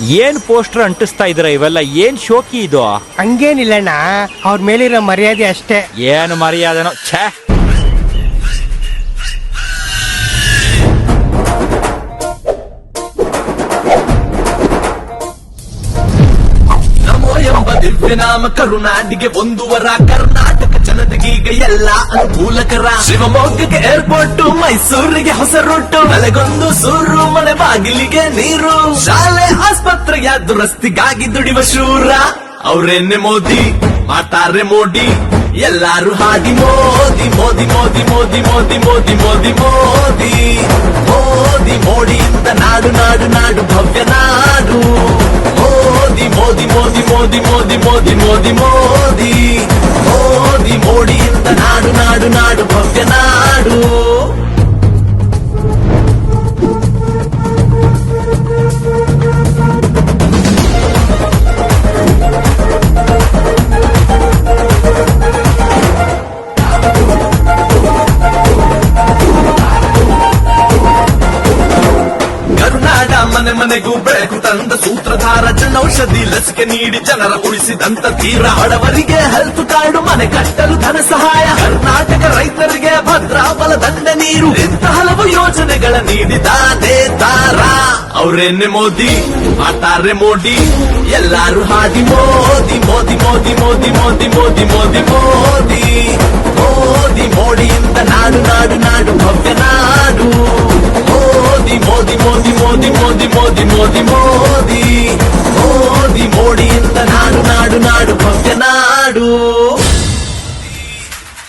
ಏನ್ ಪೋಸ್ಟರ್ ಅಂಟಿಸ್ತಾ ಇದ್ರ ಇವೆಲ್ಲ ಏನ್ ಶೋಕಿ ಇದು? ಹಂಗೇನಿಲ್ಲಣ್ಣ, ಅವ್ರ ಮೇಲಿರೋ ಮರ್ಯಾದೆ ಅಷ್ಟೇ. ಏನು ಮರ್ಯಾದೆನೋ ಛೇ. ನಮೋ ಎಂಬ ದಿವ್ಯ ನಾಮ ಕರುನಾಡಿಗೆ ಒಂದು ವರ, ಕರ್ನಾಟಕ ಜನತೆಗೀಗ ಎಲ್ಲ ಅನುಕೂಲಕರ. ಶಿವಮೊಗ್ಗಕ್ಕೆ ಏರ್ಪೋರ್ಟ್, ಮೈಸೂರಿಗೆ ಹೊಸ ರೂಟ್, ಮಲೆಗೊಂದು ಸೂರು, ಮನೆ ಬಾಗಿಲಿಗೆ ನೀರು, ಶಾಲೆ ಆಸ್ಪತ್ರೆಯ ದುರಸ್ತಿಗಾಗಿ ದುಡಿಯುವ ಶೂರ. ಅವ್ರೇನೆ ಮೋದಿ, ಮಾತಾರೆ ಮೋಡಿ, ಎಲ್ಲಾರು ಹಾಡಿ ಮೋದಿ ಮೋದಿ ಮೋದಿ ಮೋದಿ ಮೋದಿ ಮೋದಿ ಮೋದಿ ಮೋದಿ ಮೋದಿ ಮೋಡಿಯಿಂದ ನಾಡು ನಾಡು ನಾಡು ಭವ್ಯ ನಾಡು. ಮೋದಿ ಮೋದಿ ಮೋದಿ ಮೋದಿ ಮೋದಿ ಮೋದಿ ಮೋದಿ ಮೋದಿ ಮೋದಿ ಮೋಡಿಯಿಂದ ನಾಡು ನಾಡು ನಾಡು ಭವ್ಯ ನಾಡು. ಕರುನಾಡ ಮನೆ ಮನೆಗೂ ಬೆಳಕು ತಂದ ಸೂತ್ರಧಾರ, ಜನೌಷಧಿ ಲಸಿಕೆ ನೀಡಿ ಜನರ ಉಳಿಸಿದಂತ ತೀರ. ಬಡವರಿಗೆ ಹೆಲ್ತ್ ಕಾರ್ಡ್, ಮನೆ ಕಟ್ಟಲು ಧನ ಸಹಾಯ, ಕರ್ನಾಟಕ ರೈತರಿಗೆ ಭದ್ರಾ ಬಲದಂಡ ನೀರು, ಇಂಥ ಹಲವು ಯೋಜನೆಗಳ ನೀಡಿದ ನೇತಾರ. ಅವ್ರೇನೆ ಮೋದಿ, ಮಾತಾರೆ ಮೋಡಿ, ಎಲ್ಲಾರು ಹಾಡಿ ಮೋದಿ ಮೋದಿ ಮೋದಿ ಮೋದಿ ಮೋದಿ ಮೋದಿ ಮೋದಿ ಮೋದಿ ಮೋದಿ ಮೋಡಿಯಿಂದ ನಾಡು ನಾಡು ನಾಡು ಭವ್ಯ ನಾಡು. ಮೋದಿ ಮೋದಿ ಮೋದಿ ಮೋದಿ ಮೋದಿ ಮೋದಿ ಮೋದಿ ಮೋದಿ ಮೋದಿ ಮೋಡಿಯಿಂದ ನಾಡು ನಾಡು ನಾಡು ಭವ್ಯ ನಾಡು.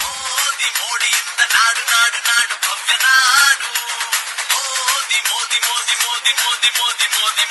ಮೋದಿ ಮೋಡಿಯಿಂದ ನಾಡು ನಾಡು ನಾಡು ಭವ್ಯ ನಾಡು. ಮೋದಿ ಮೋದಿ ಮೋದಿ ಮೋದಿ ಮೋದಿ ಮೋದಿ ಮೋದಿ